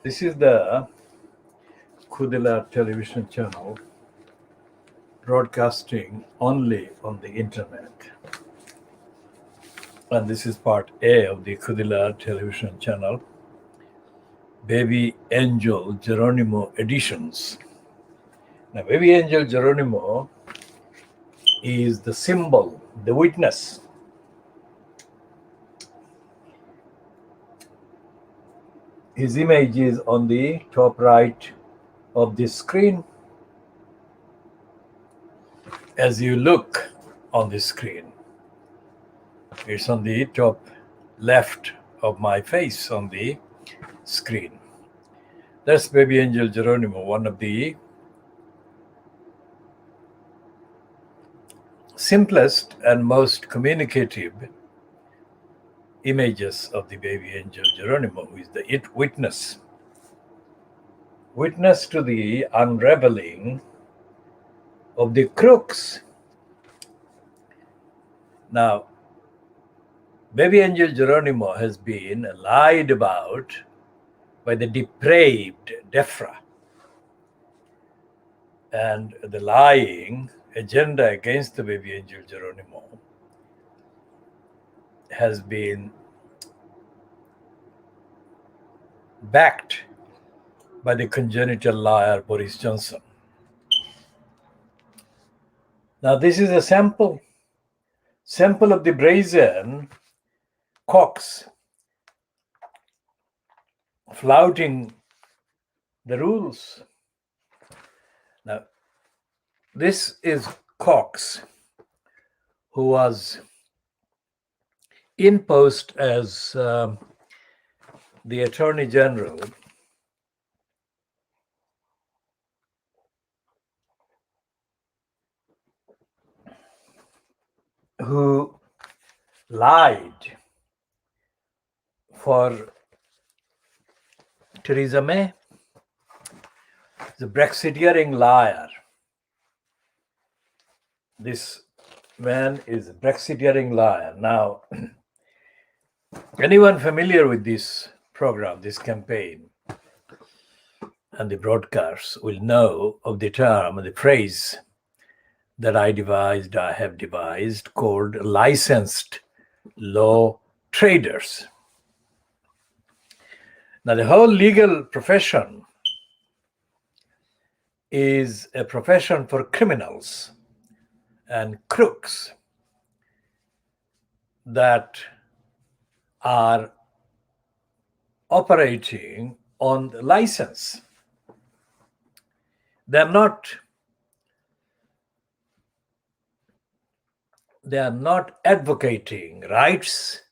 This is the KhoodeelaarTV television channel broadcasting only on the internet. And this is part A of the KhoodeelaarTV television channel, BabyAngelGeronimo editions. Now, BabyAngelGeronimo is the symbol, the witness. His image is on the top right of the screen. As you look on the screen, it's on the top left of my face on the screen. That's BabyAngelGeronimo, one of the simplest and most communicative images of the BabyAngelGeronimo, who is the witness. Witness to the unraveling of the crooks. Now, BabyAngelGeronimo has been lied about by the depraved DEFRA, and the lying agenda against the BabyAngelGeronimo has been backed by the congenital liar Boris Johnson. Now, this is a sample of the brazen cocks flouting the rules. Now, this is Cox, who was in post as the Attorney General who lied for Theresa May, the Brexiteering liar. This man is a Brexiteering liar. Now, anyone familiar with this program, this campaign, and the broadcasts will know of the term, the phrase that I have devised, called licensed law traders. Now, the whole legal profession is a profession for criminals and crooks that are operating on the license. They are not advocating rights.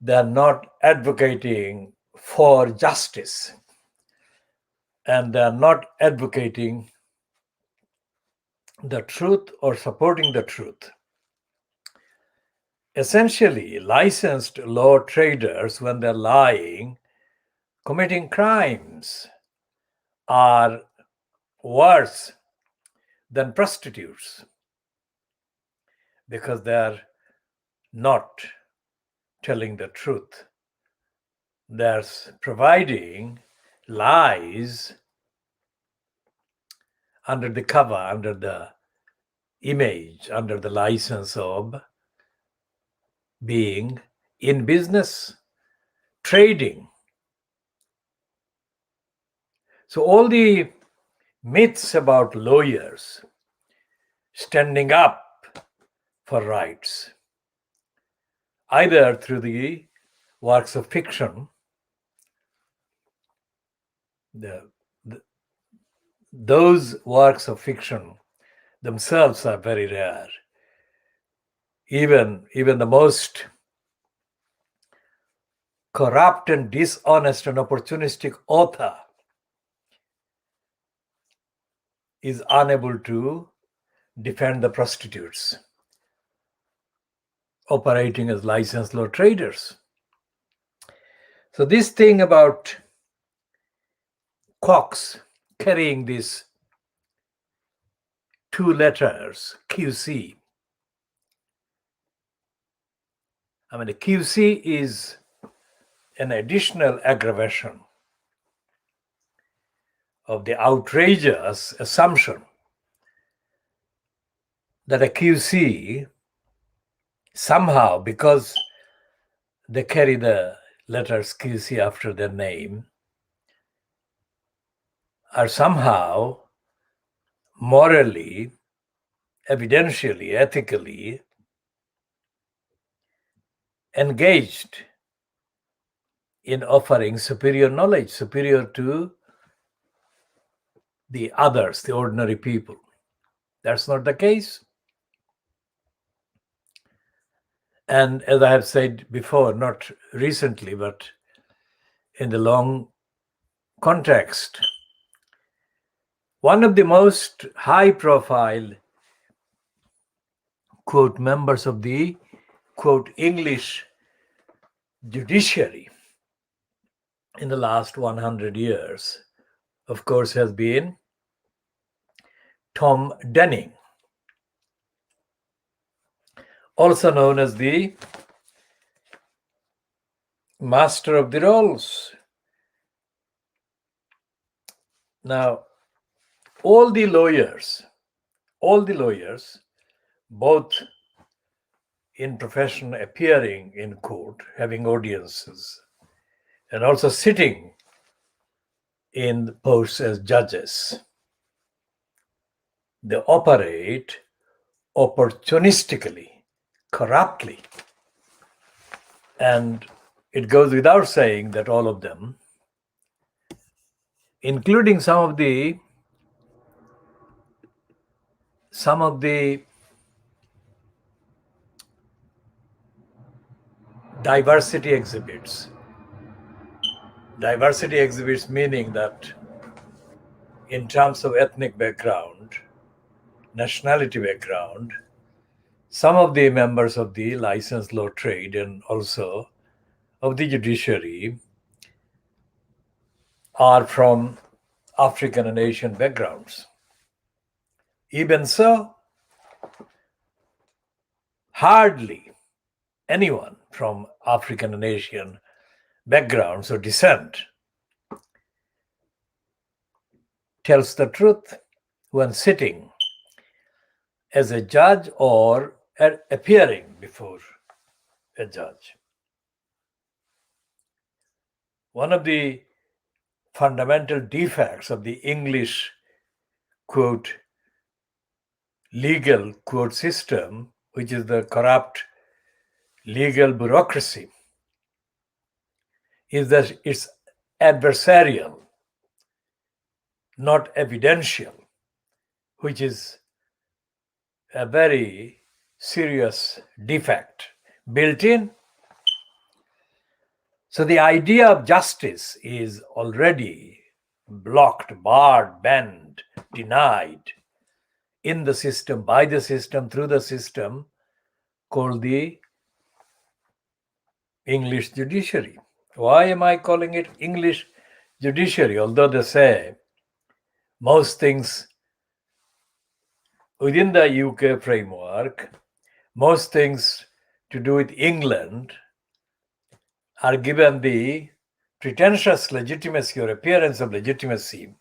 They are not advocating for justice. And they are not advocating the truth or supporting the truth. Essentially, licensed law traders, when they're lying, committing crimes, are worse than prostitutes because they're not telling the truth. They're providing lies under the cover, under the image, under the license of being in business, trading. So all the myths about lawyers standing up for rights, either through the works of fiction, those works of fiction themselves are very rare. Even the most corrupt and dishonest and opportunistic author is unable to defend the prostitutes operating as licensed law traders. So this thing about Cox carrying these two letters, QC. I mean, the QC is an additional aggravation of the outrageous assumption that a QC somehow, because they carry the letters QC after their name, are somehow morally, evidentially, ethically engaged in offering superior knowledge, superior to the others, the ordinary people. That's not the case. And as I have said before, not recently, but in the long context, one of the most high-profile, quote, members of the, quote, English judiciary in the last 100 years, of course, has been Tom Denning, also known as the Master of the Rolls. Now, all the lawyers, both in profession appearing in court, having audiences, and also sitting in posts as judges, they operate opportunistically, corruptly. And it goes without saying that all of them, including some of the diversity exhibits meaning that in terms of ethnic background, nationality background, some of the members of the licensed law trade and also of the judiciary are from African and Asian backgrounds. Even so, hardly anyone from African and Asian backgrounds or descent tells the truth when sitting as a judge or appearing before a judge. One of the fundamental defects of the English, quote, legal, quote, system, which is the corrupt legal bureaucracy, is that it's adversarial, not evidential, which is a very serious defect built in. So the idea of justice is already blocked, barred, banned, denied in the system, by the system, through the system called the English judiciary. Why am I calling it English judiciary? Although they say most things within the UK framework, most things to do with England are given the pretentious legitimacy or appearance of legitimacy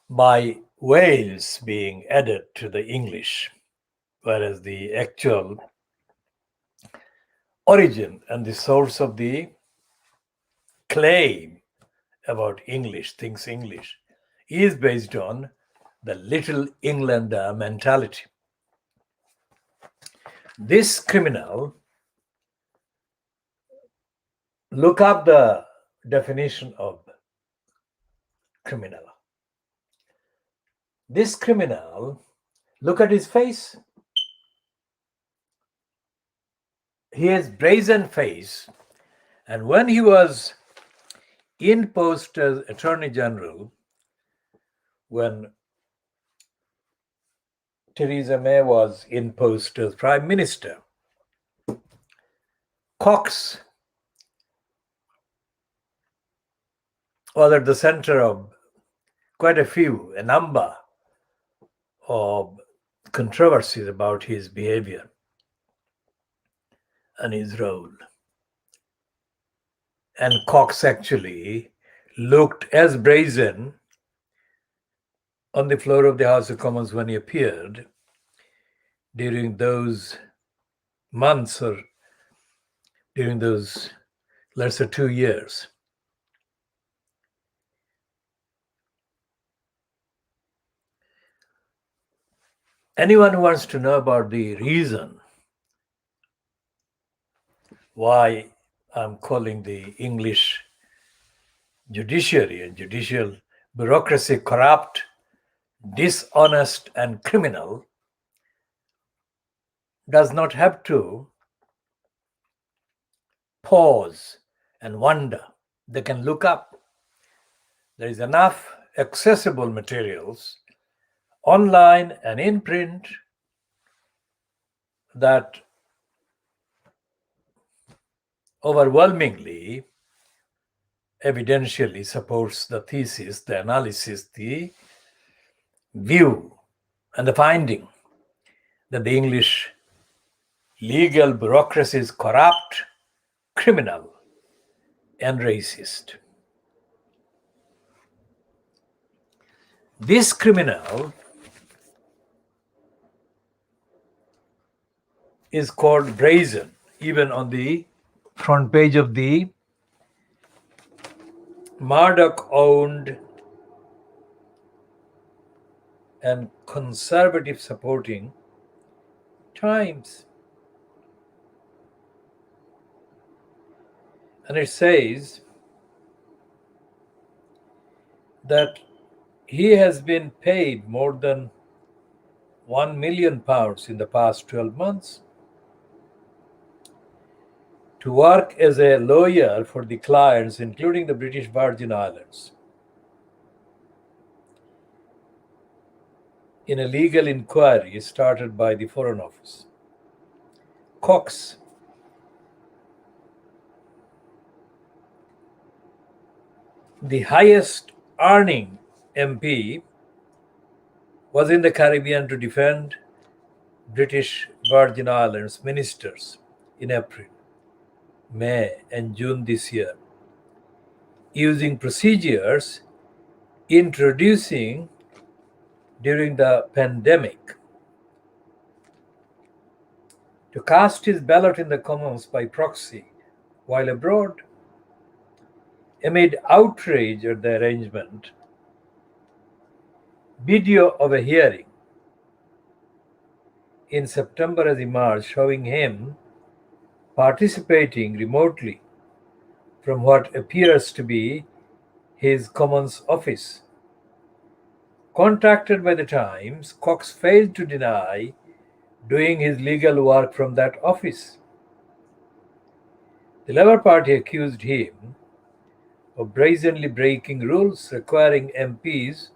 by Wales being added to the English, whereas the actual origin and the source of the claim about English, things English, is based on the Little Englander mentality. This criminal, look up the definition of criminal. This criminal, look at his face. He has brazen face, and when he was in post as Attorney General, when Theresa May was in post as Prime Minister, Cox was at the center of quite a number of controversies about his behavior and his role. And Cox actually looked as brazen on the floor of the House of Commons when he appeared during those months, or during those, let's say, 2 years. Anyone who wants to know about the reason why I'm calling the English judiciary and judicial bureaucracy corrupt, dishonest, and criminal does not have to pause and wonder. They can look up. There is enough accessible materials online and in print that overwhelmingly, evidentially supports the thesis, the analysis, the view, and the finding that the English legal bureaucracy is corrupt, criminal, and racist. This criminal is called brazen, even on the front page of the Murdoch-owned and conservative supporting Times. And it says that he has been paid more than £1 million in the past 12 months to work as a lawyer for the clients, including the British Virgin Islands, in a legal inquiry started by the Foreign Office. Cox, the highest earning MP, was in the Caribbean to defend British Virgin Islands ministers in April, May, and June this year, using procedures introducing during the pandemic to cast his ballot in the Commons by proxy while abroad. Amid outrage at the arrangement, video of a hearing in September has emerged showing him participating remotely from what appears to be his Commons office. Contacted by the Times, Cox failed to deny doing his legal work from that office. The Labour Party accused him of brazenly breaking rules requiring MPs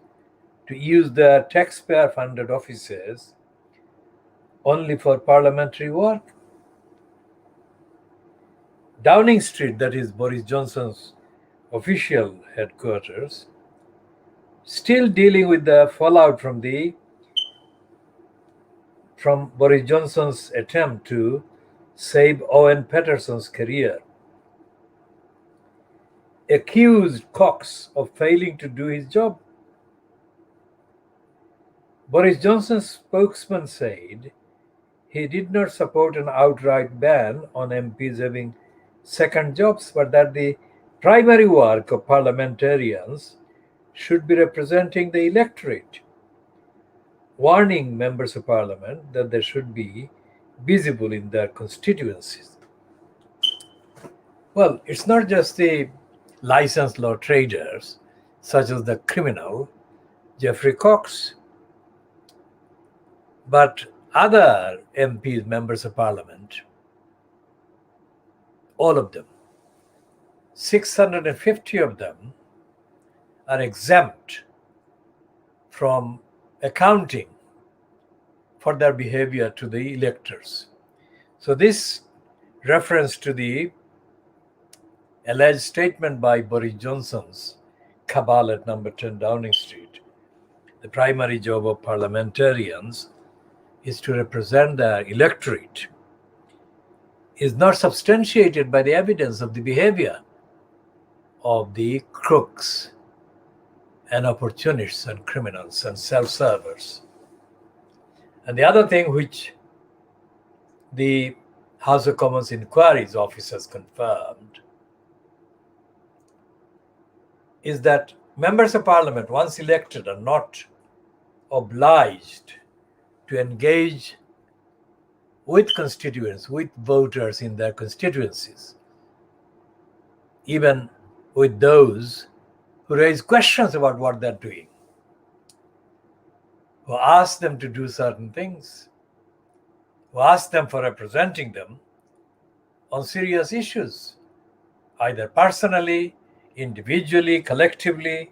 to use their taxpayer-funded offices only for parliamentary work. Downing Street, that is Boris Johnson's official headquarters, still dealing with the fallout from Boris Johnson's attempt to save Owen Paterson's career, accused Cox of failing to do his job. Boris Johnson's spokesman said he did not support an outright ban on MPs having second jobs, but that the primary work of parliamentarians should be representing the electorate, warning members of parliament that they should be visible in their constituencies. Well, it's not just the licensed law traders, such as the criminal Geoffrey Cox, but other MPs, members of parliament, all of them, 650 of them, are exempt from accounting for their behavior to the electors. So this reference to the alleged statement by Boris Johnson's cabal at number 10 Downing Street, the primary job of parliamentarians is to represent their electorate, is not substantiated by the evidence of the behavior of the crooks and opportunists and criminals and self-servers. And the other thing which the House of Commons inquiries officers confirmed is that members of parliament, once elected, are not obliged to engage with constituents, with voters in their constituencies, even with those who raise questions about what they're doing, who ask them to do certain things, who ask them for representing them on serious issues, either personally, individually, collectively,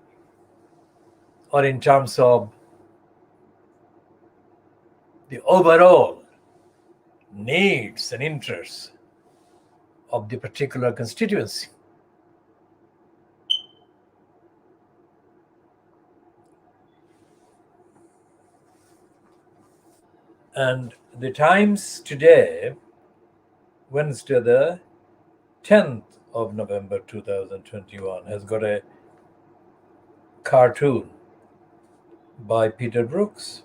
or in terms of the overall needs and interests of the particular constituency. And the Times today, Wednesday, the 10th of November 2021, has got a cartoon by Peter Brooks.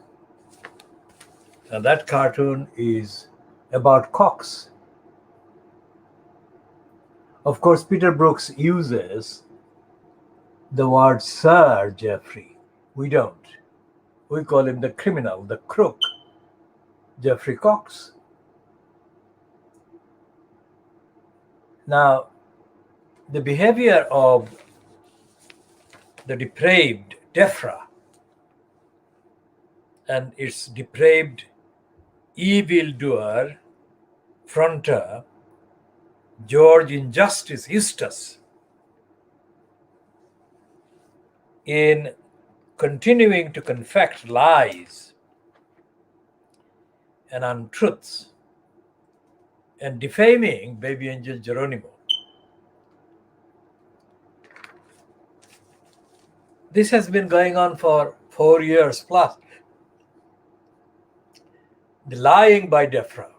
And that cartoon is about cocks. Of course, Peter Brooks uses the word Sir Geoffrey. We don't. We call him the criminal, the crook, Geoffrey Cox. Now, the behavior of the depraved DEFRA and its depraved evildoer, fronter, George Injustice Eustace, in continuing to confect lies and untruths and defaming BabyAngelGeronimo. This has been going on for 4 years plus. The lying by DEFRA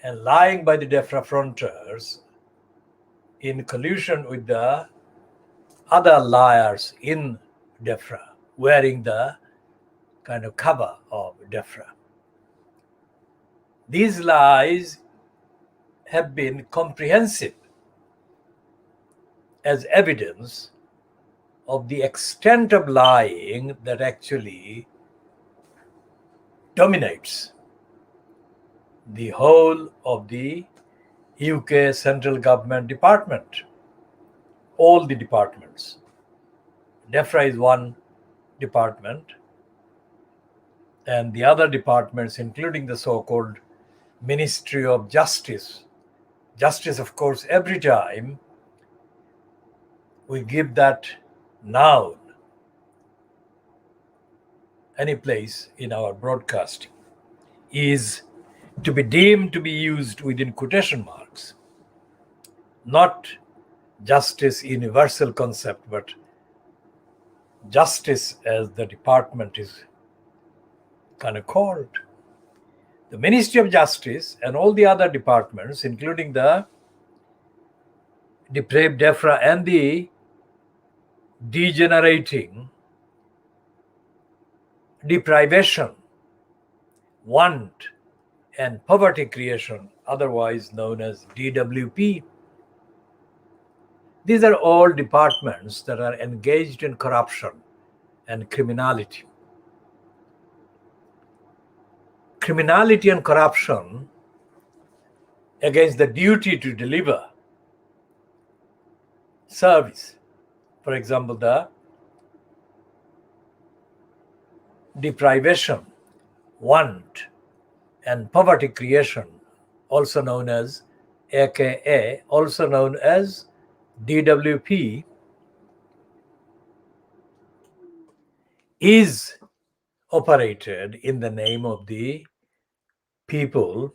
and lying by the DEFRA fronters in collusion with the other liars in DEFRA, wearing the kind of cover of DEFRA. These lies have been comprehensive as evidence of the extent of lying that actually dominates the whole of the UK central government department, all the departments. DEFRA is one department, and the other departments, including the so-called Ministry of Justice. Justice, of course, every time we give that noun any place in our broadcasting, is to be deemed to be used within quotation marks, not justice universal concept, but justice as the department is kind of called. The Ministry of Justice and all the other departments, including the depraved DEFRA and the degenerating deprivation, want, and poverty creation, otherwise known as DWP. These are all departments that are engaged in corruption and criminality. Criminality and corruption against the duty to deliver service. For example, the deprivation, want, and poverty creation, also known as AKA, also known as DWP, is operated in the name of the people,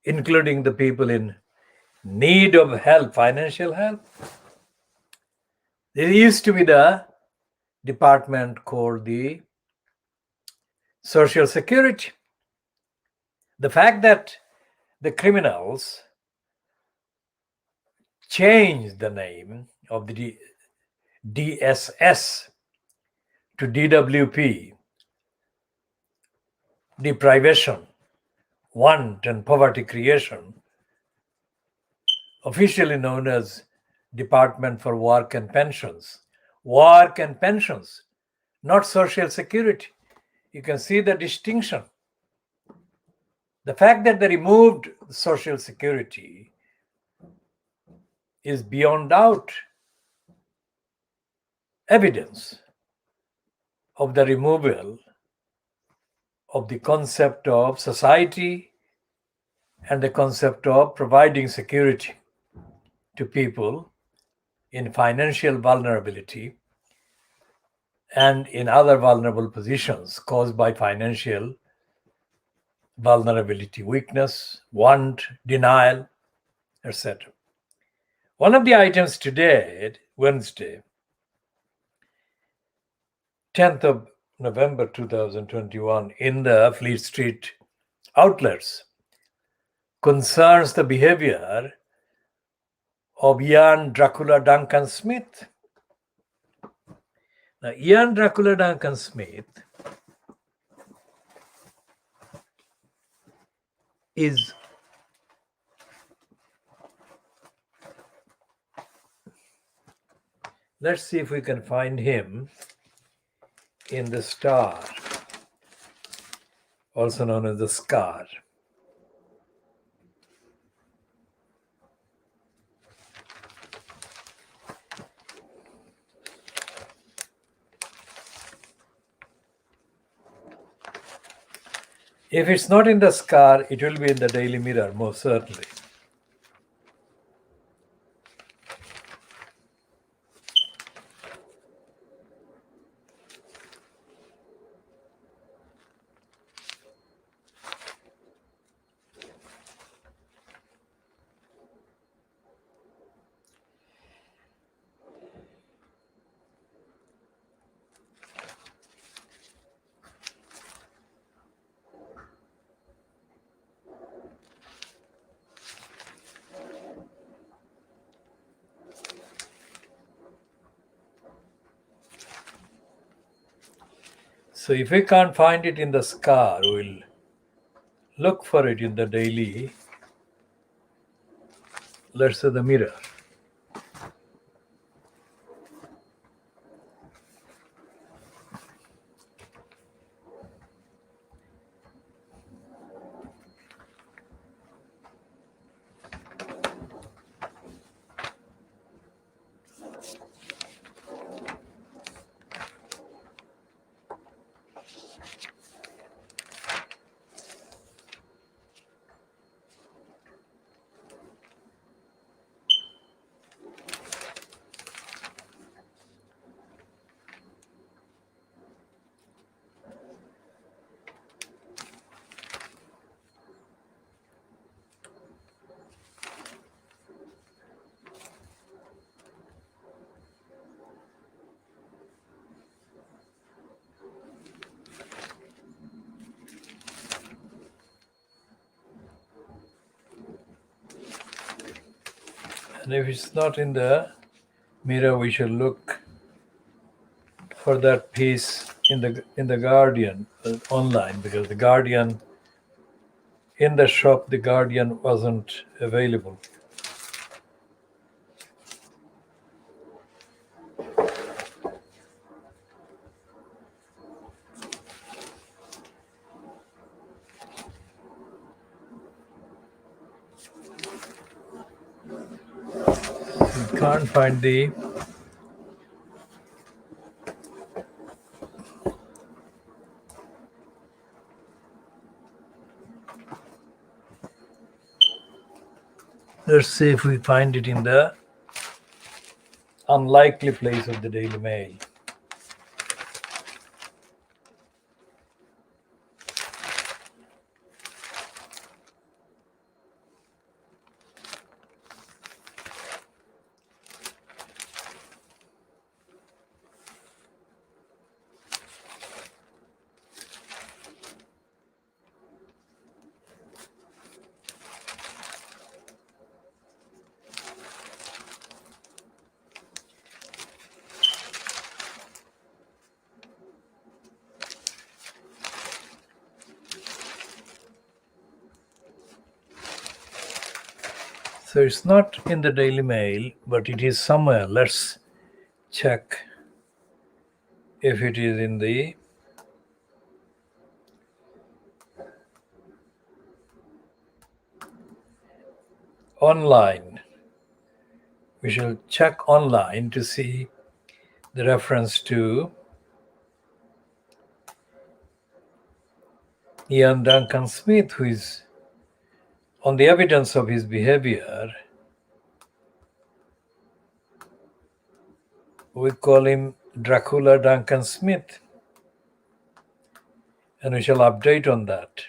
including the people in need of help, financial help. There used to be the department called the Social Security. The fact that the criminals changed the name of the DSS to DWP, deprivation, want and poverty creation, officially known as Department for Work and Pensions. Work and pensions, not social security. You can see the distinction. The fact that they removed social security is beyond doubt evidence of the removal of the concept of society and the concept of providing security to people in financial vulnerability and in other vulnerable positions caused by financial vulnerability, weakness, want, denial, etc. One of the items today, Wednesday, 10th of November 2021, in the Fleet Street outlets concerns the behavior of Ian Dracula Duncan Smith. Now, Ian Dracula Duncan Smith is let's see if we can find him in the Star, also known as the Scar. If it's not in the Scar, it will be in the Daily Mirror, most certainly. So if we can't find it in the Scar, we'll look for it in the Daily, let's say the Mirror. And if it's not in the Mirror, we shall look for that piece in the Guardian online, because the Guardian, in the shop, the Guardian wasn't available. We can't find the let's see if we find it in the unlikely place of the Daily Mail. So it's not in the Daily Mail, but it is somewhere. Let's check if it is in the online. We shall check online to see the reference to Ian Duncan Smith, who is on the evidence of his behavior. We call him Dracula Duncan Smith, and we shall update on that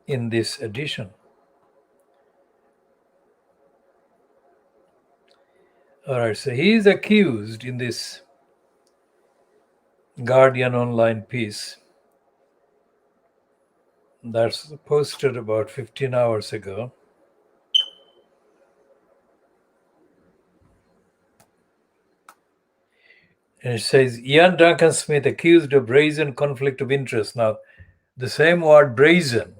in this edition. All right, so he is accused in this Guardian online piece that's posted about 15 hours ago. And it says, Ian Duncan Smith accused of brazen conflict of interest. Now, the same word brazen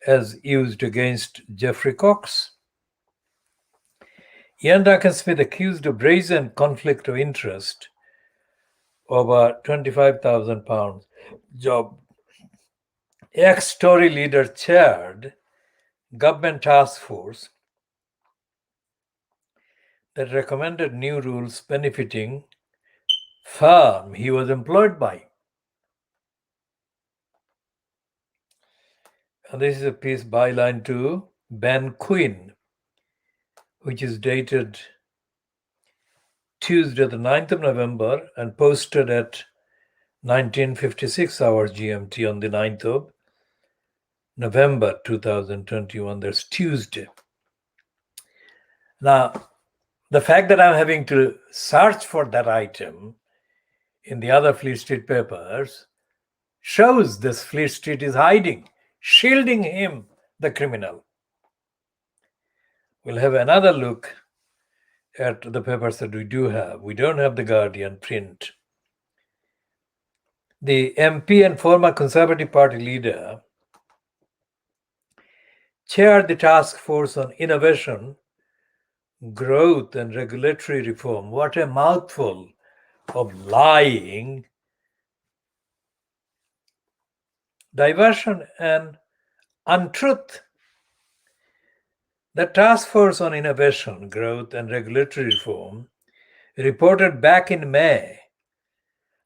as used against Jeffrey Cox. Ian Duncan Smith accused of brazen conflict of interest over £25,000 job. Ex-Tory leader chaired government task force that recommended new rules benefiting firm he was employed by. And this is a piece byline to Ben Quinn, which is dated Tuesday, the 9th of November, and posted at 1956 hours GMT on the 9th of November 2021. That's Tuesday. Now, the fact that I'm having to search for that item in the other Fleet Street papers shows this Fleet Street is hiding, shielding him, the criminal. We'll have another look at the papers that we do have. We don't have the Guardian print. The MP and former Conservative Party leader chaired the task force on innovation, growth, and regulatory reform. What a mouthful of lying, diversion, and untruth. The task force on innovation, growth, and regulatory reform reported back in May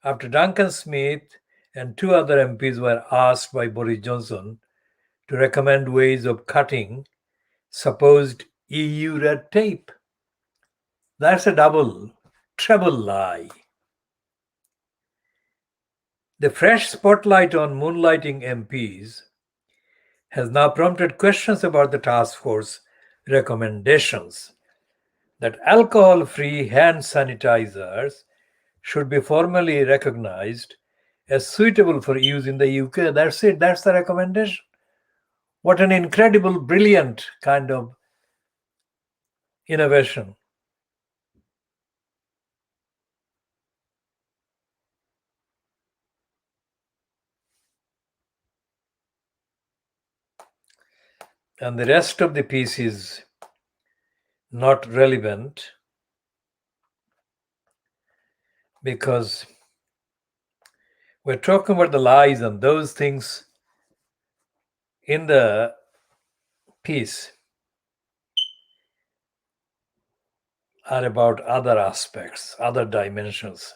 after Duncan Smith and two other MPs were asked by Boris Johnson to recommend ways of cutting supposed EU red tape. That's a treble lie. The fresh spotlight on moonlighting MPs has now prompted questions about the task force recommendations that alcohol-free hand sanitizers should be formally recognized as suitable for use in the UK. That's it. That's the recommendation. What an incredible, brilliant kind of innovation. And the rest of the piece is not relevant because we're talking about the lies, and those things in the piece are about other aspects, other dimensions,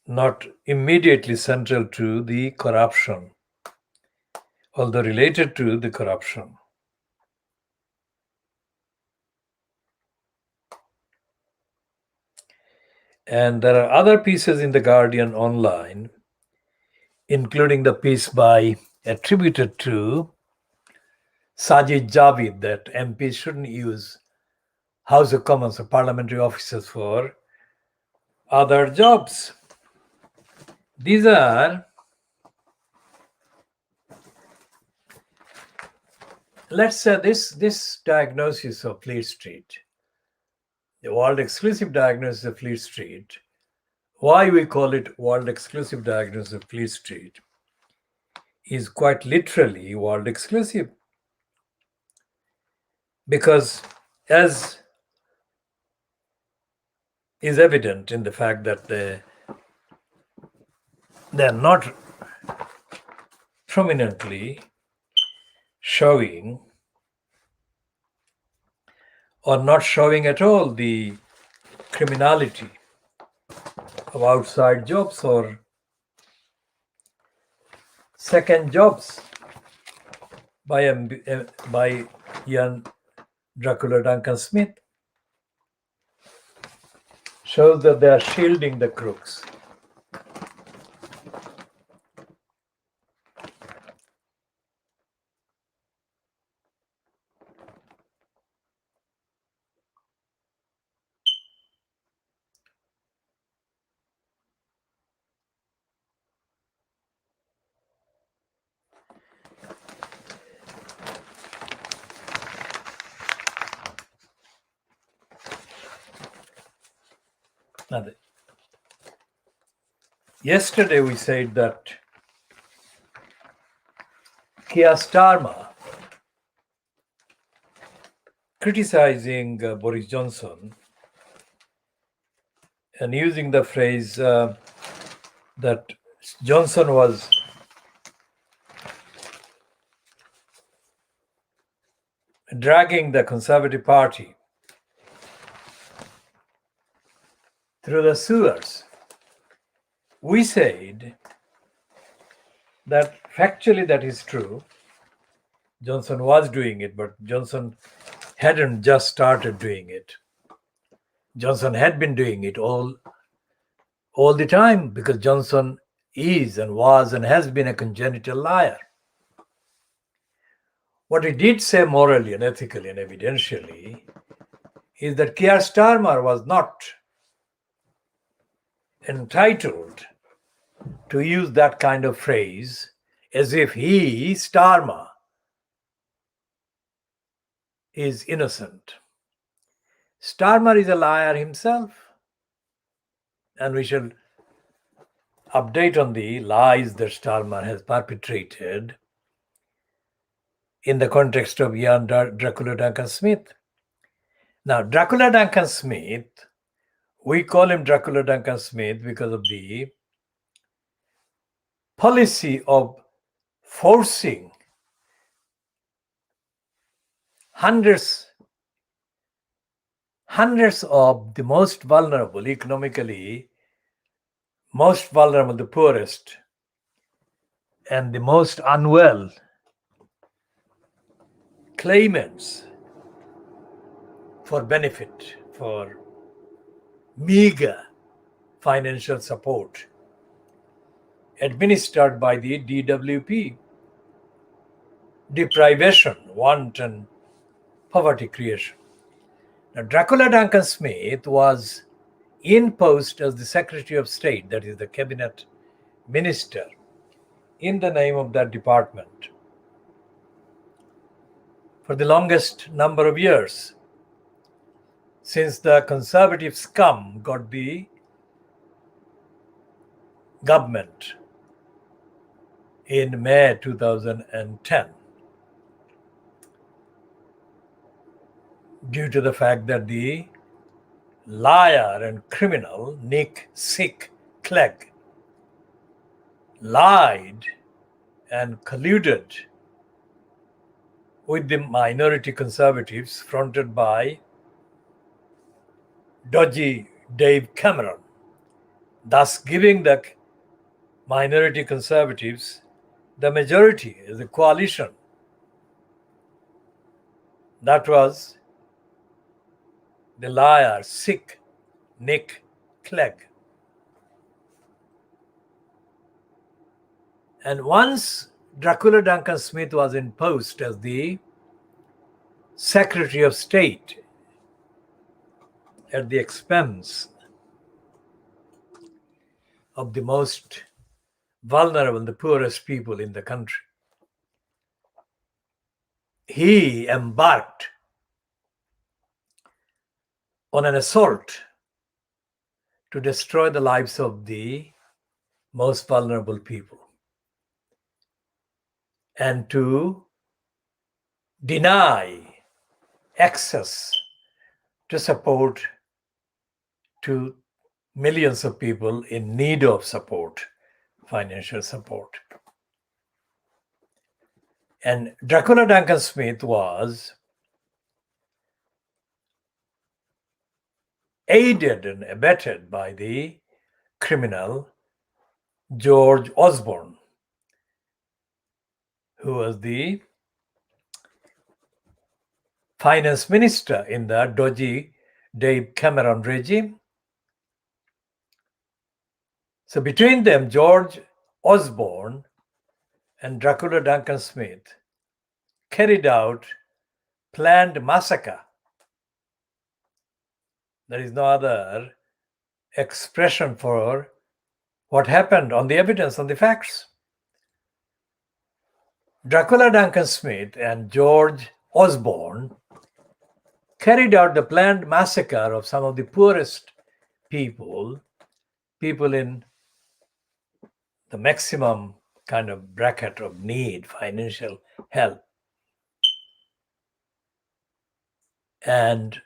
not immediately central to the corruption, although related to the corruption. And there are other pieces in the Guardian online, including the piece attributed to Sajid Javid that MPs shouldn't use House of Commons or parliamentary officers for other jobs. These are, let's say, this diagnosis of Fleet Street, the world exclusive diagnosis of Fleet Street. Why we call it world exclusive diagnosis of Fleet Street is quite literally world exclusive. Because, as is evident in the fact that they're not prominently showing or not showing at all the criminality of outside jobs or second jobs by young Dracula Duncan Smith, shows that they are shielding the crooks. Now, yesterday we said that Keir Starmer, criticizing Boris Johnson and using the phrase that Johnson was dragging the Conservative Party through the sewers. We said that factually that is true. Johnson was doing it, but Johnson hadn't just started doing it. Johnson had been doing it all the time, because Johnson is and was and has been a congenital liar. What he did say morally and ethically and evidentially is that Keir Starmer was not entitled to use that kind of phrase as if he, Starmer, is innocent. Starmer is a liar himself, and we shall update on the lies that Starmer has perpetrated in the context of young Dracula Duncan Smith. Now, Dracula Duncan Smith, we call him Dracula Duncan Smith because of the policy of forcing hundreds of the most vulnerable, economically most vulnerable, the poorest, and the most unwell claimants for benefit, for meager financial support administered by the DWP, deprivation, want, and poverty creation. Now, Dracula Duncan Smith was in post as the Secretary of State, that is the cabinet minister, in the name of that department for the longest number of years, since the conservative scum got the government in May 2010, due to the fact that the liar and criminal Nick Sick Clegg lied and colluded with the minority conservatives fronted by dodgy Dave Cameron, thus giving the minority conservatives the majority as a coalition. That was the liar, sick Nick Clegg. And once Dracula Duncan Smith was in post as the Secretary of State at the expense of the most vulnerable, the poorest people in the country, he embarked on an assault to destroy the lives of the most vulnerable people. and to deny access to support to millions of people in need of support, financial support. And Dracula Duncan Smith was aided and abetted by the criminal George Osborne, who was the finance minister in the dodgy Dave Cameron regime. So between them, George Osborne and Dracula Duncan Smith carried out planned massacre. There is no other expression for what happened on the evidence, on the facts. Dracula Duncan Smith and George Osborne carried out the planned massacre of some of the poorest people in the maximum kind of bracket of need, financial help. And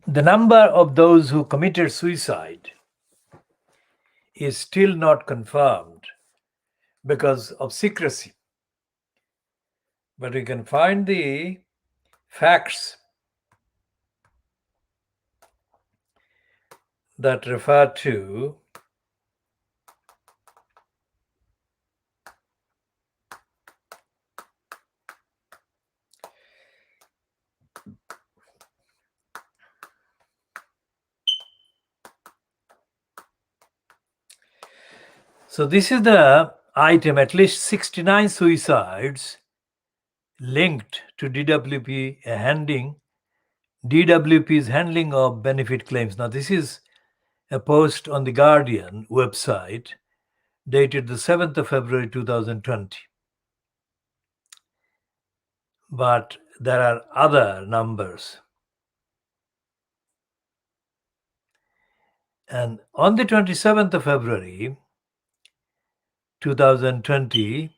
the number of those who committed suicide is still not confirmed because of secrecy. But we can find the facts that refer to so this is the item, at least 69 suicides linked to DWP's handling of benefit claims. Now, this is a post on the Guardian website dated the 7th of February 2020. But there are other numbers. And on the 27th of February 2020,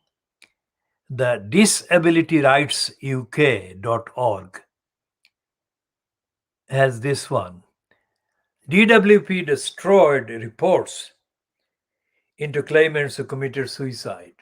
the disabilityrightsuk.org has this one. DWP destroyed reports into claimants who committed suicide.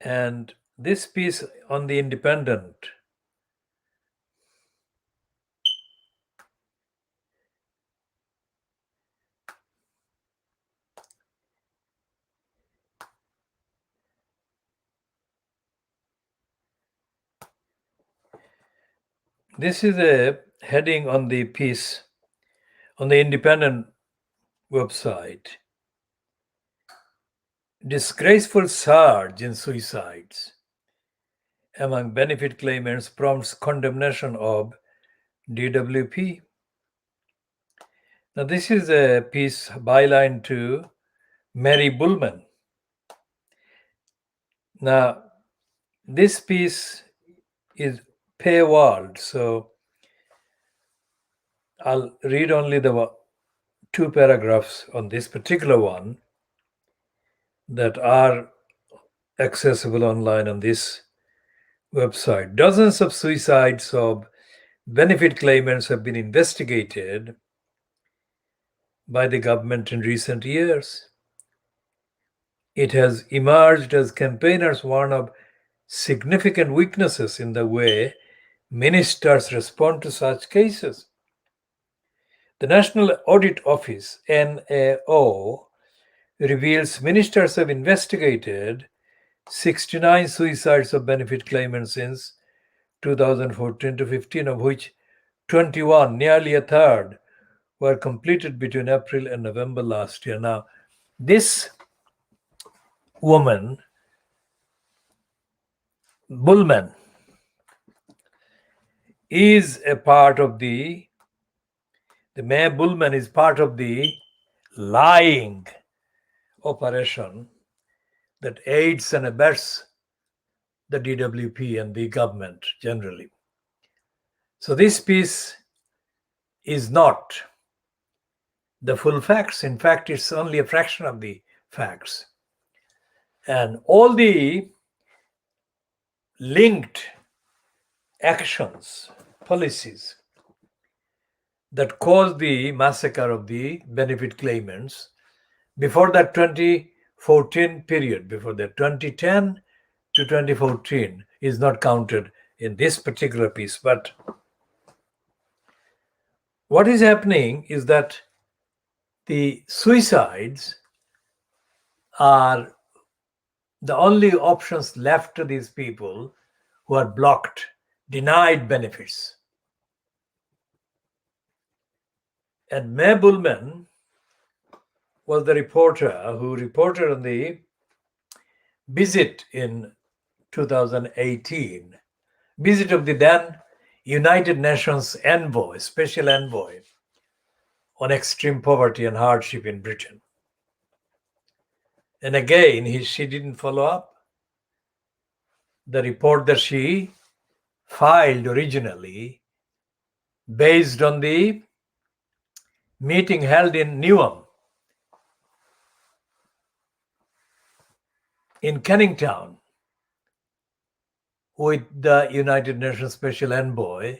And this piece on the Independent this is a heading on the piece on the Independent website. Disgraceful surge in suicides among benefit claimants prompts condemnation of DWP. Now, this is a piece byline to Mary Bullman. Now, this piece is paywalled, so I'll read only the two paragraphs on this particular one that are accessible online on this website. Dozens of suicides of benefit claimants have been investigated by the government in recent years. It has emerged as campaigners warn of significant weaknesses in the way ministers respond to such cases. The National Audit Office, NAO, reveals ministers have investigated 69 suicides of benefit claimants since 2014 to 15, of which 21, nearly a third, were completed between April and November last year. Now, this woman, Bullman, is a part of the Mayor Bullman is part of the lying operation that aids and abets the DWP and the government generally. So this piece is not the full facts. In fact, it's only a fraction of the facts. And all the linked actions, policies that caused the massacre of the benefit claimants before that 2014 period, before that 2010 to 2014 is not counted in this particular piece. But what is happening is that the suicides are the only options left to these people who are blocked, denied benefits. And Mae Bullman was the reporter who reported on the visit in 2018, visit of the then United Nations envoy, special envoy on extreme poverty and hardship in Britain. And again, she didn't follow up. The report that she filed originally, based on the meeting held in Newham, in Kennington, with the United Nations Special Envoy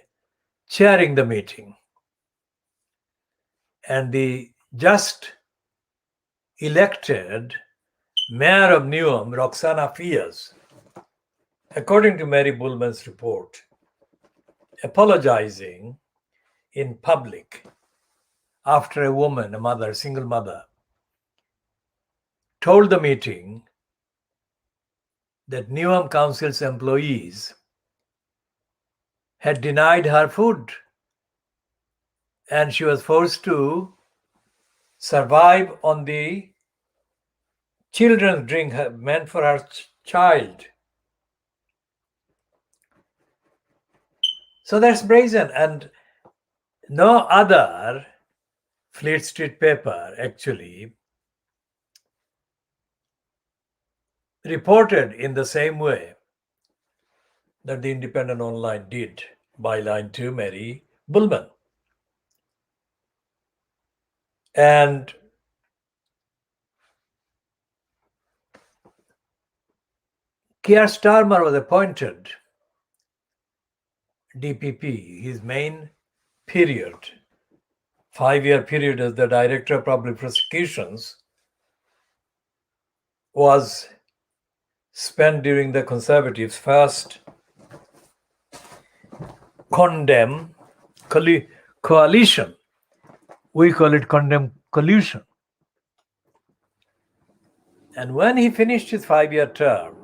chairing the meeting. And the just elected mayor of Newham, Roxana Fias, according to Mary Bullman's report, apologizing in public after a woman, a mother, a single mother, told the meeting that Newham Council's employees had denied her food and she was forced to survive on the children's drink meant for her child. So that's brazen, and no other Fleet Street paper actually reported in the same way that the Independent Online did, byline to Mary Bullman. And Keir Starmer was appointed DPP, his main period, 5-year period as the Director of Public Prosecutions, was spent during the Conservatives' first condemn coalition. We call it condemn collusion. And when he finished his 5-year term,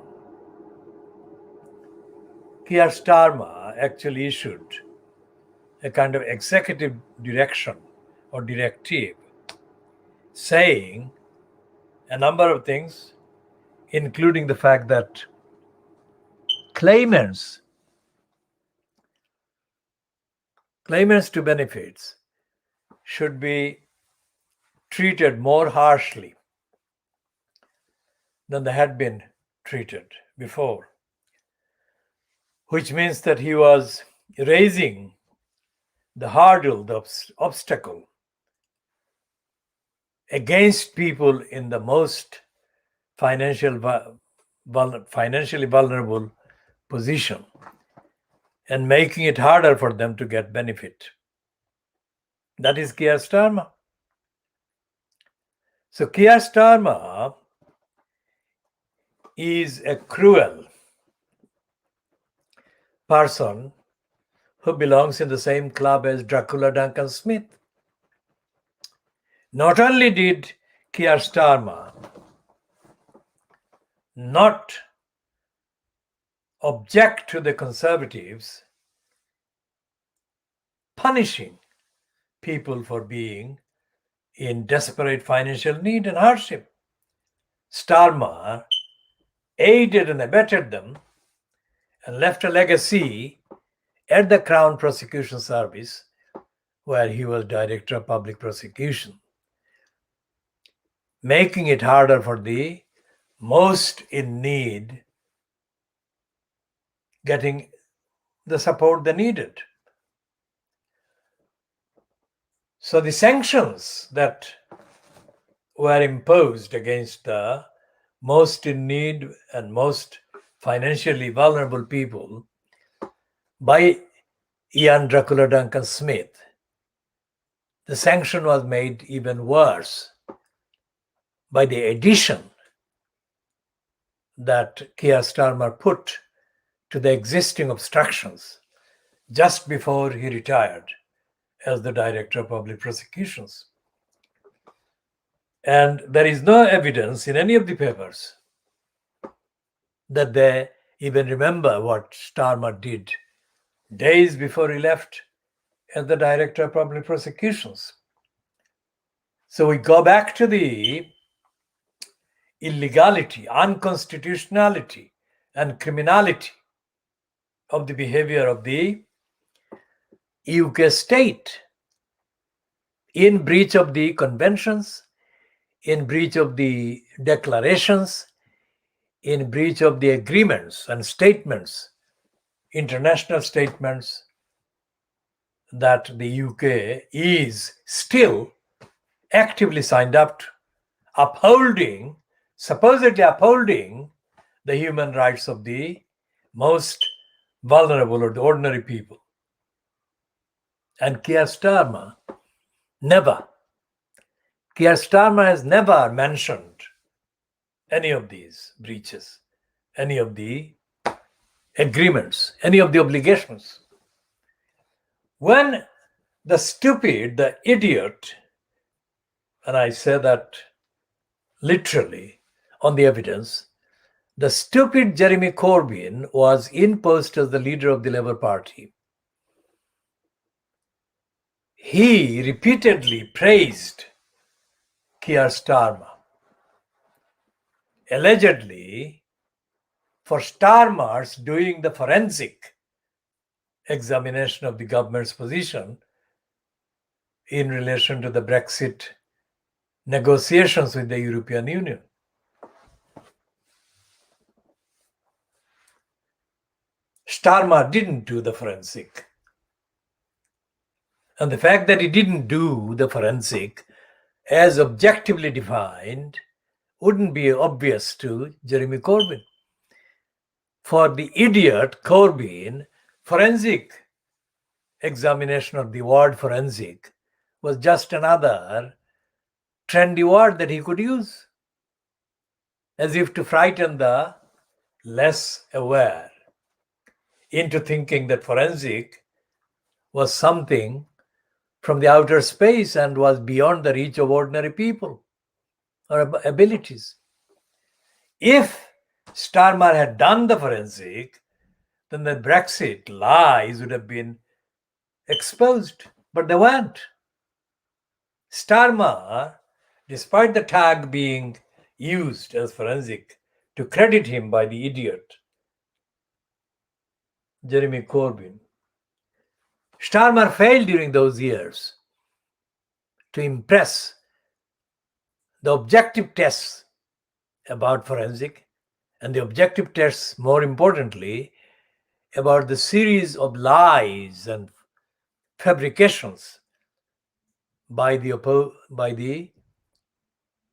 Keir Starmer actually issued a kind of executive direction or directive saying a number of things, including the fact that claimants to benefits should be treated more harshly than they had been treated before, which means that he was raising the hurdle, the obstacle against people in the most financially vulnerable position and making it harder for them to get benefit. That is Keir Starmer. So Keir Starmer is a cruel person who belongs in the same club as Dracula Duncan Smith. Not only did Keir Starmer not object to the Conservatives punishing people for being in desperate financial need and hardship, Starmer aided and abetted them and left a legacy at the Crown Prosecution Service, where he was Director of Public Prosecution, making it harder for the most in need getting the support they needed. So the sanctions that were imposed against the most in need and most financially vulnerable people by Ian Dracula Duncan Smith, the sanction was made even worse by the addition that Keir Starmer put to the existing obstructions just before he retired as the Director of Public Prosecutions. And there is no evidence in any of the papers that they even remember what Starmer did days before he left as the Director of Public Prosecutions. So we go back to the illegality, unconstitutionality, and criminality of the behavior of the UK state in breach of the conventions, in breach of the declarations, in breach of the agreements and statements, international statements that the UK is still actively signed up to, supposedly upholding the human rights of the most vulnerable or the ordinary people. And Keir Starmer has never mentioned any of these breaches, any of the agreements, any of the obligations. When the idiot, and I say that literally on the evidence, the stupid Jeremy Corbyn was in post as the leader of the Labour Party, he repeatedly praised Keir Starmer, allegedly for Starmer's doing the forensic examination of the government's position in relation to the Brexit negotiations with the European Union. Starmer didn't do the forensic. And the fact that he didn't do the forensic as objectively defined wouldn't be obvious to Jeremy Corbyn. For the idiot Corbyn, forensic examination of the word forensic was just another trendy word that he could use, as if to frighten the less aware into thinking that forensic was something from the outer space and was beyond the reach of ordinary people or abilities. If Starmer had done the forensic, then the Brexit lies would have been exposed, but they weren't. Starmer, despite the tag being used as forensic to credit him by the idiot Jeremy Corbyn, Starmer failed during those years to impress the objective tests about forensic and the objective tests, more importantly, about the series of lies and fabrications by the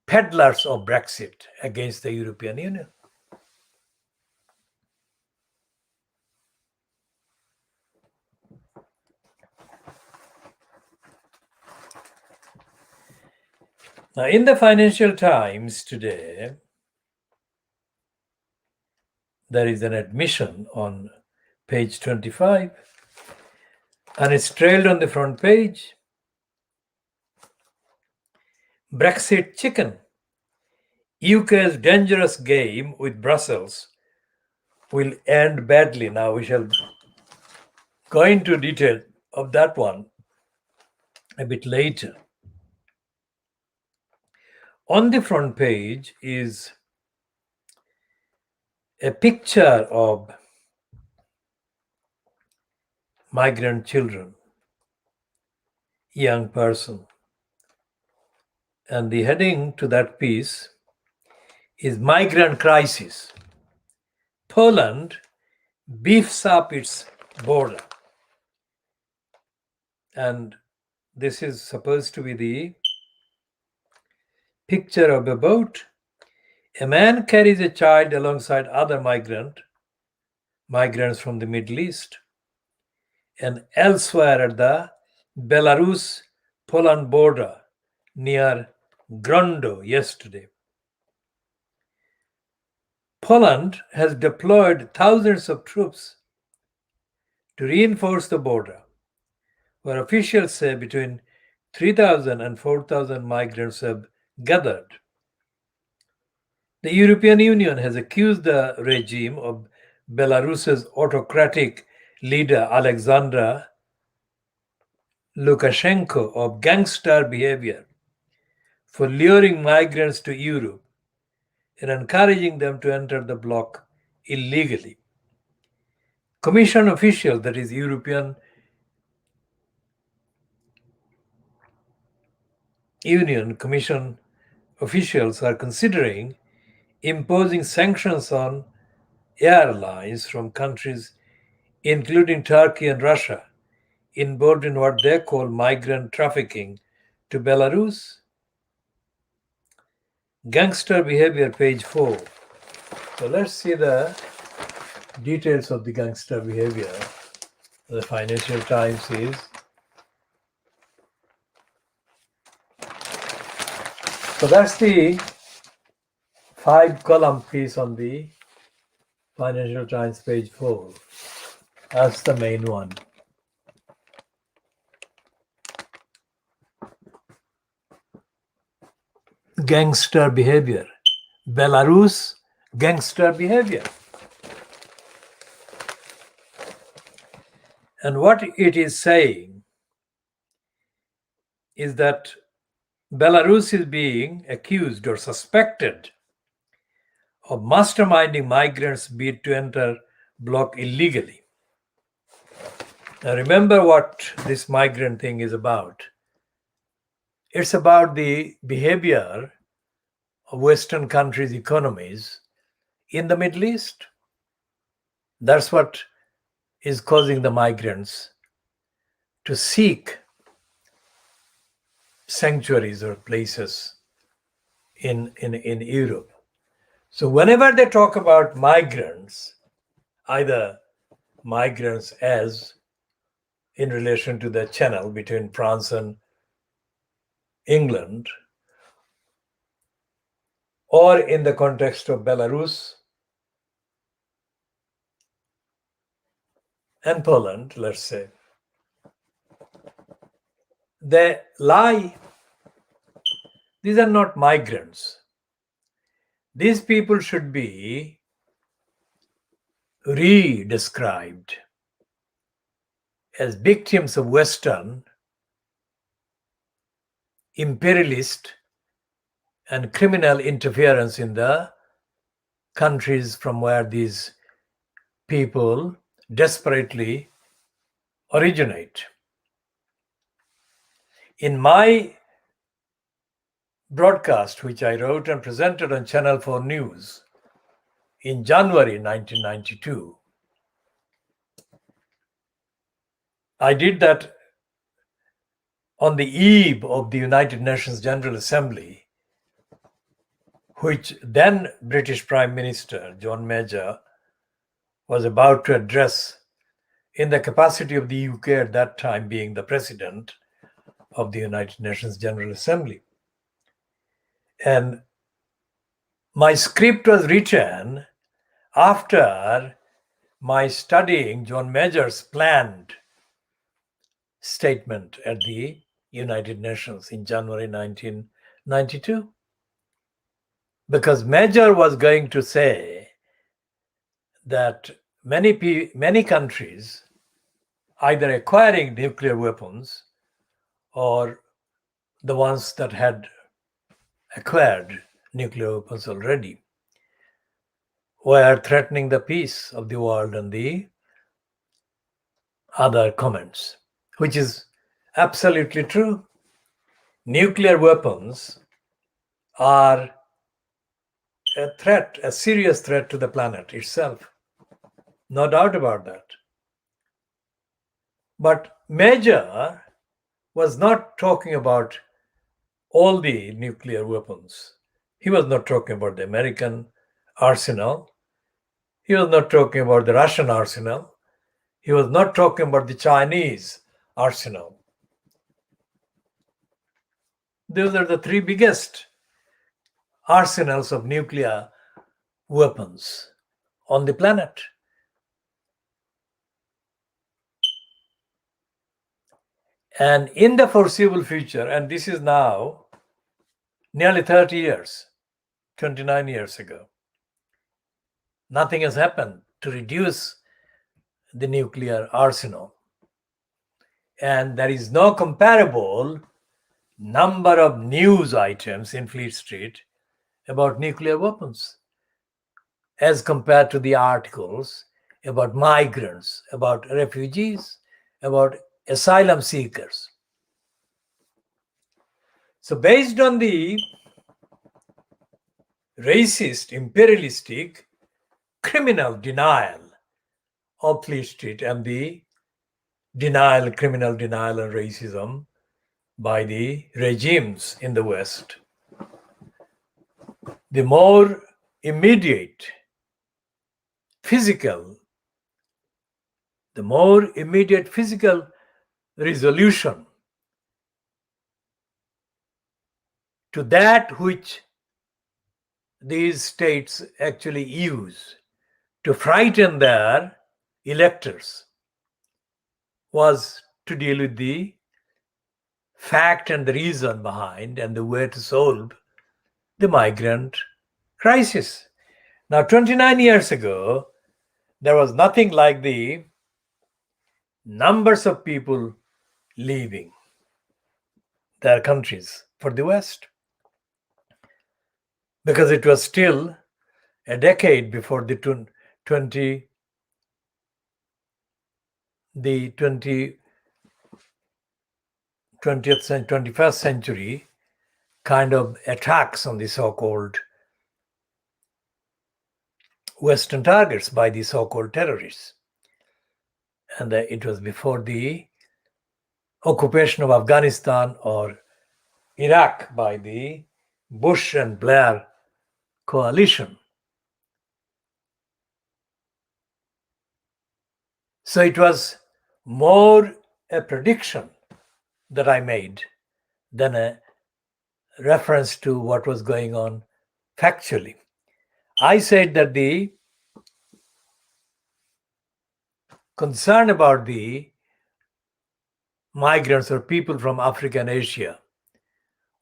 peddlers of Brexit against the European Union. Now, in the Financial Times today, there is an admission on page 25, and it's trailed on the front page. Brexit chicken. UK's dangerous game with Brussels will end badly. Now we shall go into detail of that one a bit later. On the front page is a picture of migrant children, young person. And the heading to that piece is Migrant Crisis. Poland beefs up its border. And this is supposed to be the picture of a boat. A man carries a child alongside other migrants from the Middle East. And elsewhere at the Belarus-Poland border near Grondo yesterday, Poland has deployed thousands of troops to reinforce the border, where officials say between 3,000 and 4,000 migrants have gathered. The European Union has accused the regime of Belarus's autocratic leader Alexander Lukashenko of gangster behavior for luring migrants to Europe and encouraging them to enter the bloc illegally. Commission officials, that is European Union Commission officials, are considering imposing sanctions on airlines from countries including Turkey and Russia involved in what they call migrant trafficking to Belarus. Gangster behavior, page 4. So let's see the details of the gangster behavior. The Financial Times is. So that's the 5-column piece on the Financial Times, page 4. That's the main one. Gangster behavior. Belarus gangster behavior. And what it is saying is that Belarus is being accused or suspected of masterminding migrants' bid to enter bloc illegally. Now remember what this migrant thing is about. It's about the behavior of Western countries' economies in the Middle East. That's what is causing the migrants to seek sanctuaries or places in Europe. So whenever they talk about migrants, either migrants as in relation to the channel between France and England, or in the context of Belarus and Poland, let's say, they lie. These are not migrants. These people should be re-described as victims of Western imperialist and criminal interference in the countries from where these people desperately originate. In my broadcast, which I wrote and presented on Channel 4 News in January 1992, I did that on the eve of the United Nations General Assembly, which then British Prime Minister John Major was about to address in the capacity of the UK at that time being the President of the United Nations General Assembly. And my script was written after my studying John Major's planned statement at the United Nations in January 1992. Because Major was going to say that many countries either acquiring nuclear weapons or the ones that had acquired nuclear weapons already were threatening the peace of the world, and the other comments, which is absolutely true. Nuclear weapons are a threat, a serious threat to the planet itself. No doubt about that. But Major was not talking about all the nuclear weapons. He was not talking about the American arsenal. He was not talking about the Russian arsenal. He was not talking about the Chinese arsenal. Those are the three biggest arsenals of nuclear weapons on the planet. And in the foreseeable future, and this is now nearly 30 years, 29 years ago, nothing has happened to reduce the nuclear arsenal. And there is no comparable number of news items in Fleet Street about nuclear weapons as compared to the articles about migrants, about refugees, about asylum seekers. So based on the racist, imperialistic, criminal denial of Fleet Street and the criminal denial and racism by the regimes in the West, the more immediate physical resolution to that which these states actually use to frighten their electors was to deal with the fact and the reason behind and the way to solve the migrant crisis. Now, 29 years ago, there was nothing like the numbers of people leaving their countries for the West, because it was still a decade before the 20th century, 21st century kind of attacks on the so-called Western targets by the so-called terrorists. And it was before the occupation of Afghanistan or Iraq by the Bush and Blair coalition. So it was more a prediction that I made than a reference to what was going on factually. I said that the concern about the migrants or people from Africa and Asia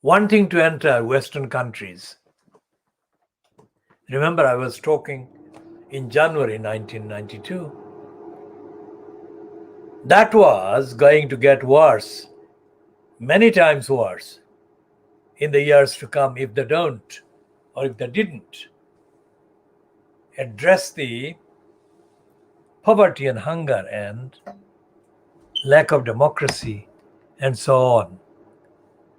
wanting to enter Western countries. Remember, I was talking in January 1992. That was going to get worse, many times worse, in the years to come if they don't, or if they didn't address the poverty and hunger and lack of democracy and so on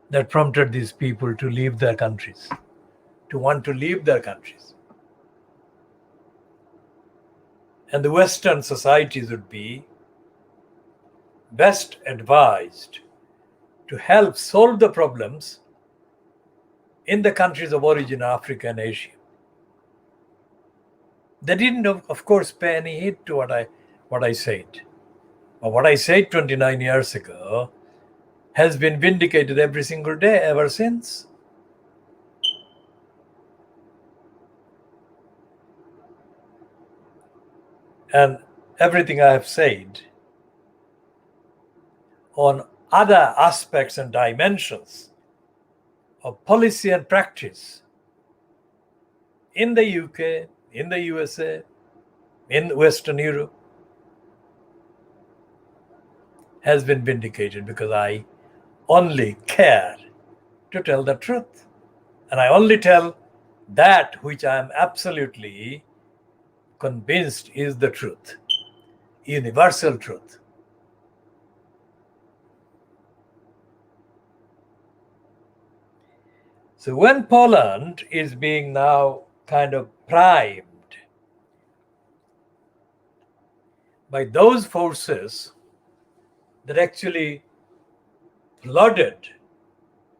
that prompted these people to leave their countries, to want to leave their countries. And the Western societies would be best advised to help solve the problems in the countries of origin, Africa and Asia. They didn't, of course, pay any heed to what I said. But what I said 29 years ago has been vindicated every single day ever since. And everything I have said on other aspects and dimensions of policy and practice in the UK, in the USA, in Western Europe has been vindicated, because I only care to tell the truth. And I only tell that which I am absolutely convinced is the truth, universal truth. So when Poland is being now kind of primed by those forces that actually flooded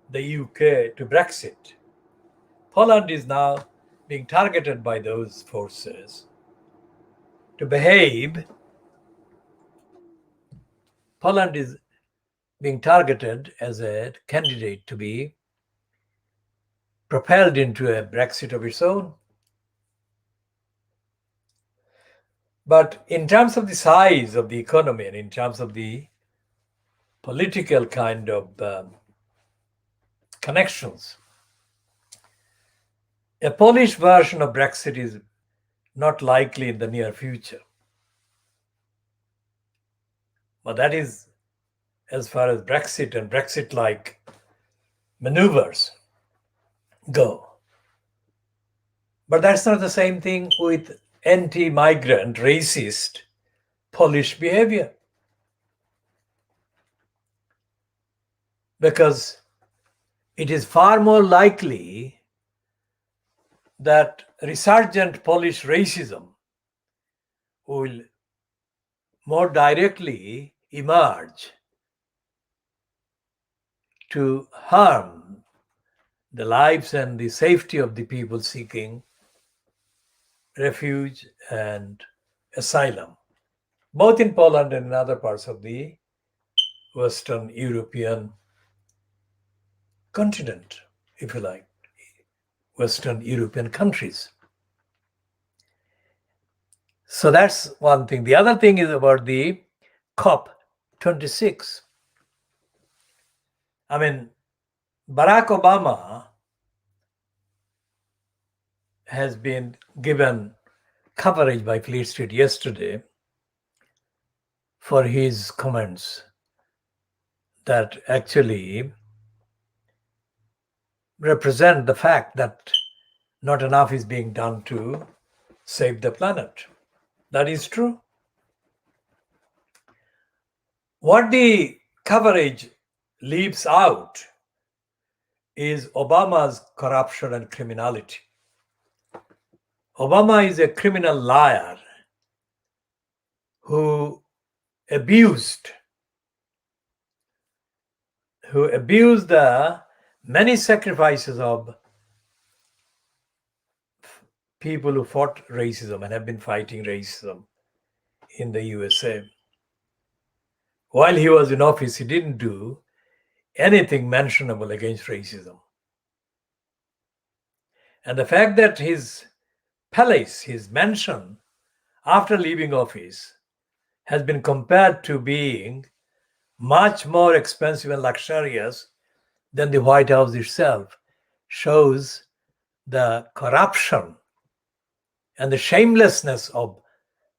the UK to Brexit. Poland is now being targeted by those forces to behave. Poland is being targeted as a candidate to be propelled into a Brexit of its own. But in terms of the size of the economy and in terms of the political kind of connections, a Polish version of Brexit is not likely in the near future. But that is as far as Brexit and Brexit-like maneuvers go. But that's not the same thing with anti-migrant, racist Polish behavior. Because it is far more likely that resurgent Polish racism will more directly emerge to harm the lives and the safety of the people seeking refuge and asylum, both in Poland and in other parts of the Western European continent, if you like, Western European countries. So that's one thing. The other thing is about the COP26. I mean, Barack Obama has been given coverage by Fleet Street yesterday for his comments that actually represent the fact that not enough is being done to save the planet. That is true. What the coverage leaves out is Obama's corruption and criminality. Obama is a criminal liar who abused the many sacrifices of people who fought racism and have been fighting racism in the USA. While he was in office, he didn't do anything mentionable against racism. And the fact that his palace, his mansion, after leaving office, has been compared to being much more expensive and luxurious than the White House itself shows the corruption and the shamelessness of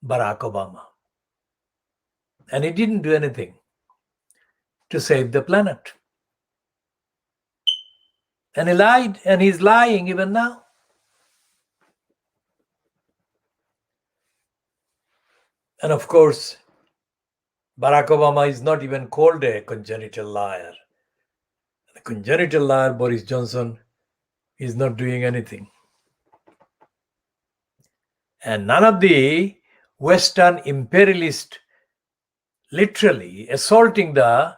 Barack Obama. And he didn't do anything to save the planet. And he lied, and he's lying even now. And of course, Barack Obama is not even called a congenital liar. The congenital liar, Boris Johnson, is not doing anything. And none of the Western imperialists literally assaulting the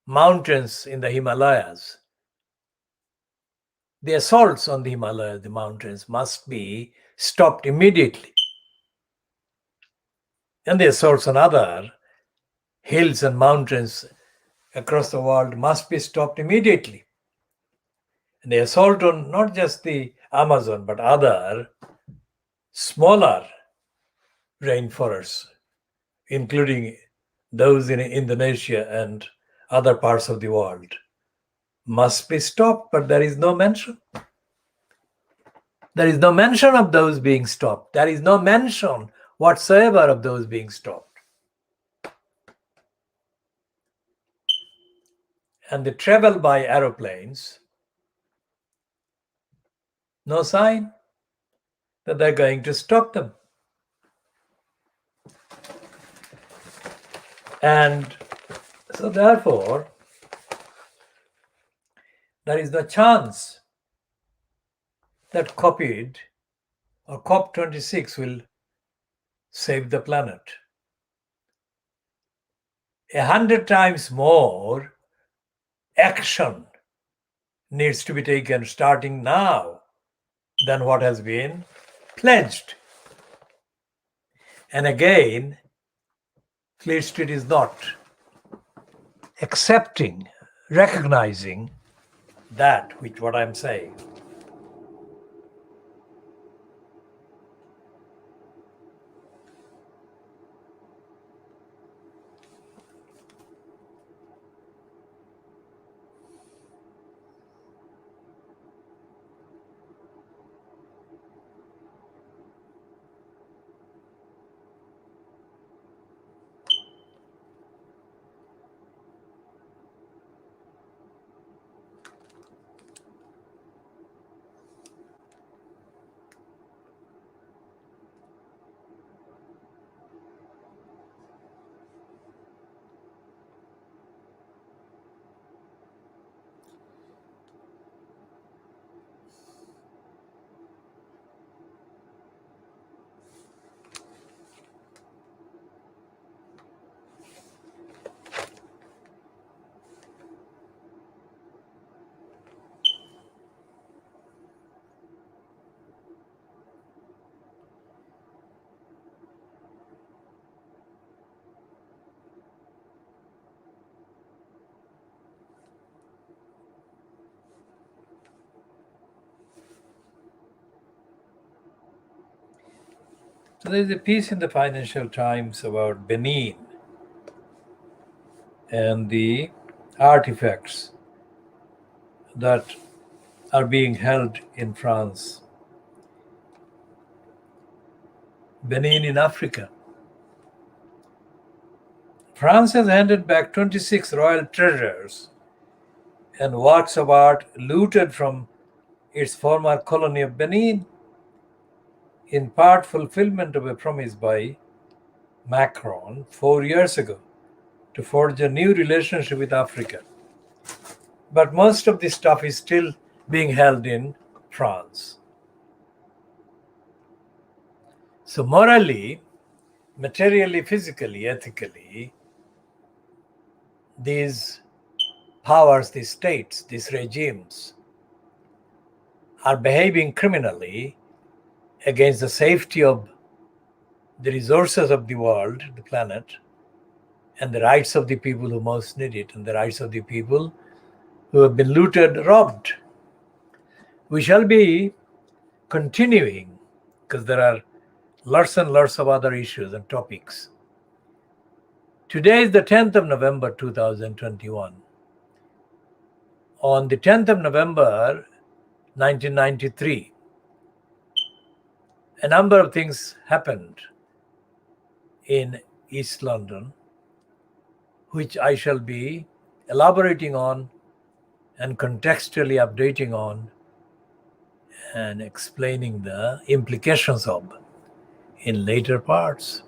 mountains in the Himalayas. The assaults on the Himalayas, the mountains, must be stopped immediately. And the assaults on other hills and mountains across the world must be stopped immediately. And the assault on not just the Amazon, but other smaller rainforests, including those in Indonesia and other parts of the world, must be stopped, but there is no mention. There is no mention of those being stopped. There is no mention whatsoever of those being stopped. And the travel by aeroplanes, no sign that they're going to stop them. And so therefore, there is no chance that COP26 will save the planet. 100 times more action needs to be taken starting now than what has been pledged. And again, Fleet Street is not accepting, recognizing that which what I'm saying. So there is a piece in the Financial Times about Benin and the artifacts that are being held in France. Benin in Africa. France has handed back 26 royal treasures and works of art looted from its former colony of Benin, in part fulfillment of a promise by Macron 4 years ago to forge a new relationship with Africa. But most of this stuff is still being held in France. So morally, materially, physically, ethically, these powers, these states, these regimes are behaving criminally against the safety of the resources of the world, the planet, and the rights of the people who most need it, and the rights of the people who have been looted, robbed. We shall be continuing, because there are lots and lots of other issues and topics. Today is the 10th of November 2021. On the 10th of November 1993, a number of things happened in East London, which I shall be elaborating on and contextually updating on and explaining the implications of in later parts.